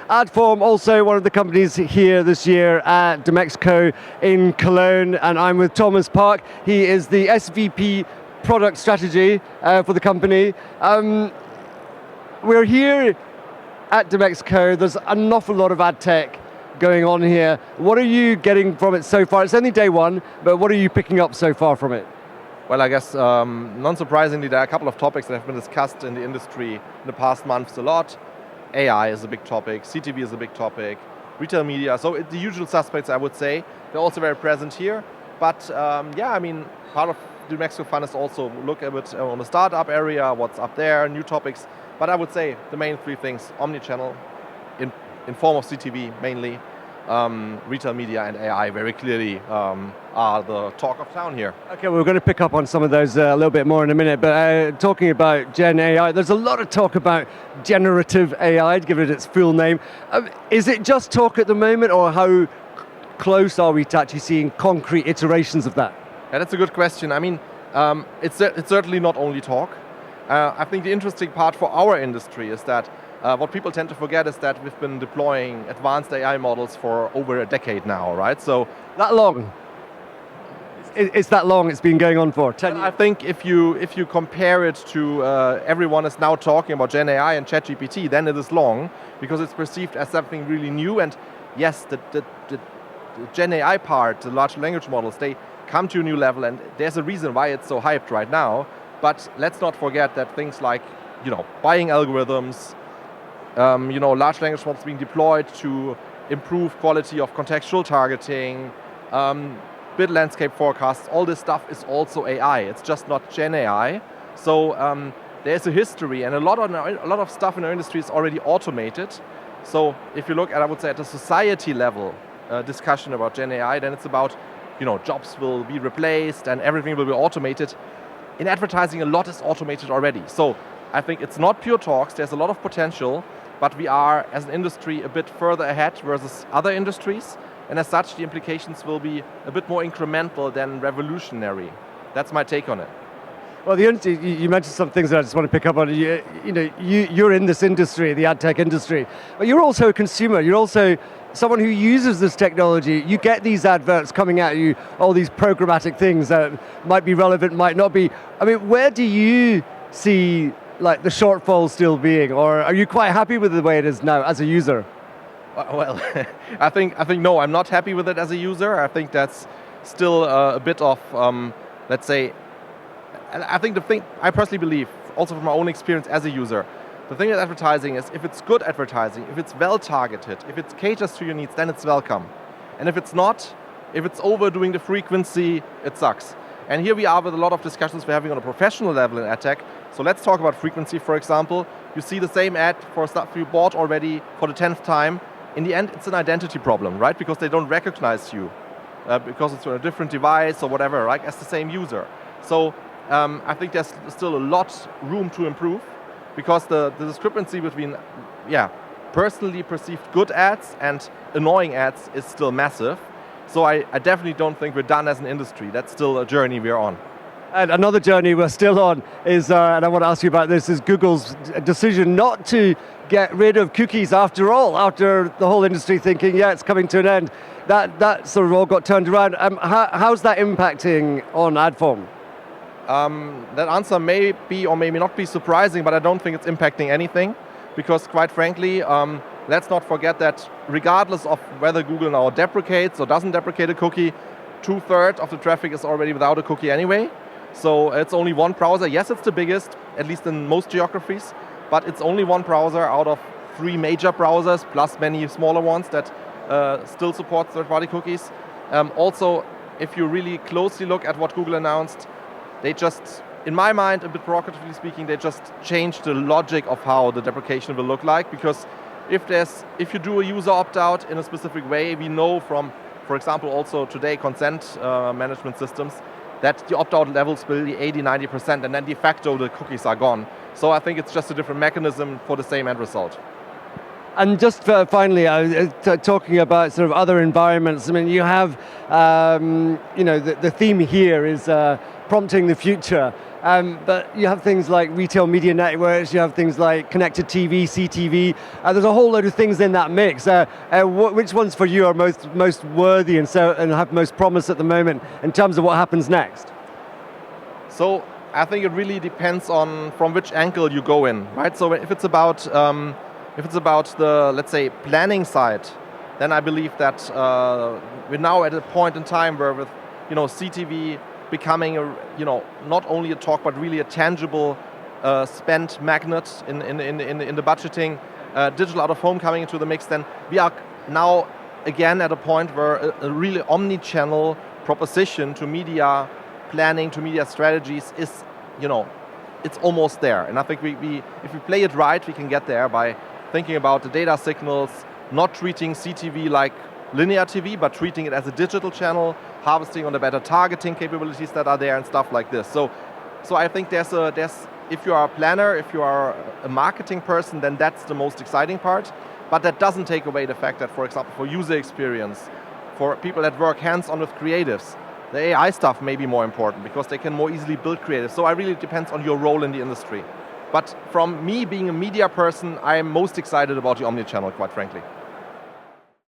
Adform, also one of the companies here this year at DMEXCO in Cologne, and I'm with Thomas Park. He is the SVP Product Strategy for the company. We're here at DMEXCO. There's an awful lot of ad tech going on here. What are you getting from it so far? It's only day one, but what are you picking up so far from it? Well, I guess non-surprisingly, there are a couple of topics that have been discussed in the industry in the past months a lot. AI is a big topic, CTV is a big topic, retail media, so the usual suspects, I would say. They're also very present here. But yeah, I mean, part of the DMEXCO Fund is also look a bit on the startup area, what's up there, new topics. But I would say the main three things: omnichannel, in form of CTV mainly, retail media and AI very clearly are the talk of town here. Okay, well, we're going to pick up on some of those a little bit more in a minute, but talking about Gen AI, there's a lot of talk about generative AI, to give it its full name. Is it just talk at the moment, or how close are we to actually seeing concrete iterations of that? Yeah, that's a good question. I mean, it's certainly not only talk. I think the interesting part for our industry is that what people tend to forget is that we've been deploying advanced AI models for over a decade now, right? So that long? It's that long it's been going on for, 10 years? I think if you compare it to everyone is now talking about Gen AI and ChatGPT, then it is long, because it's perceived as something really new. And yes, the Gen AI part, the large language models, they come to a new level, and there's a reason why it's so hyped right now. But let's not forget that things like, buying algorithms, large language models being deployed to improve quality of contextual targeting, bid landscape forecasts, all this stuff is also AI. It's just not Gen AI. So there's a history, and a lot of stuff in our industry is already automated. So if you look at, I would say, at the society level discussion about Gen AI, then it's about, jobs will be replaced and everything will be automated. In advertising, a lot is automated already. So I think it's not pure talks, there's a lot of potential, but we are, as an industry, a bit further ahead versus other industries. And as such, the implications will be a bit more incremental than revolutionary. That's my take on it. Well, you mentioned some things that I just want to pick up on. You're in this industry, the ad tech industry, but you're also a consumer. You're also someone who uses this technology. You get these adverts coming at you, all these programmatic things that might be relevant, might not be. I mean, where do you see like the shortfall still being, or are you quite happy with the way it is now as a user? Well, I think no, I'm not happy with it as a user. I think that's still a bit of, let's say, I think the thing, I personally believe, also from my own experience as a user, the thing with advertising is if it's good advertising, if it's well targeted, if it caters to your needs, then it's welcome. And if it's not, if it's overdoing the frequency, it sucks. And here we are with a lot of discussions we're having on a professional level in ad tech. So let's talk about frequency, for example. You see the same ad for stuff you bought already for the 10th time. In the end, it's an identity problem, right? Because they don't recognize you, because it's on a different device or whatever, right, as the same user. So I think there's still a lot room to improve, because the discrepancy between, personally perceived good ads and annoying ads is still massive. So I definitely don't think we're done as an industry. That's still a journey we're on. And another journey we're still on is, and I want to ask you about this, is Google's decision not to get rid of cookies after all, after the whole industry thinking, it's coming to an end. That sort of all got turned around. How's that impacting on Adform? That answer may be or may not be surprising, but I don't think it's impacting anything, because quite frankly, let's not forget that regardless of whether Google now deprecates or doesn't deprecate a cookie, 2/3 of the traffic is already without a cookie anyway. So it's only one browser. Yes, it's the biggest, at least in most geographies, but it's only one browser out of 3 major browsers, plus many smaller ones that still support third-party cookies. Also, if you really closely look at what Google announced, they just, in my mind, a bit provocatively speaking, they just changed the logic of how the deprecation will look like, because if you do a user opt-out in a specific way, we know from, for example, also today consent management systems, that the opt-out levels will be 80-90%, and then de facto the cookies are gone. So I think it's just a different mechanism for the same end result. And just finally, talking about sort of other environments, I mean, you have, the theme here is prompting the future. But you have things like retail media networks, you have things like connected TV, CTV. There's a whole load of things in that mix. Which ones for you are most worthy and have most promise at the moment in terms of what happens next? So I think it really depends on from which angle you go in, right? So if it's about the, let's say, planning side, then I believe that we're now at a point in time where with CTV becoming not only a talk but really a tangible spend magnet in the budgeting, digital out of home coming into the mix, then we are now again at a point where a really omni-channel proposition to media planning, to media strategies is, it's almost there. And I think if we play it right, we can get there by thinking about the data signals, not treating CTV like linear TV, but treating it as a digital channel, harvesting on the better targeting capabilities that are there and stuff like this. So I think there's if you are a planner, if you are a marketing person, then that's the most exciting part. But that doesn't take away the fact that, for example, for user experience, for people that work hands-on with creatives, the AI stuff may be more important because they can more easily build creatives. So it really depends on your role in the industry. But from me being a media person, I am most excited about the omnichannel, quite frankly.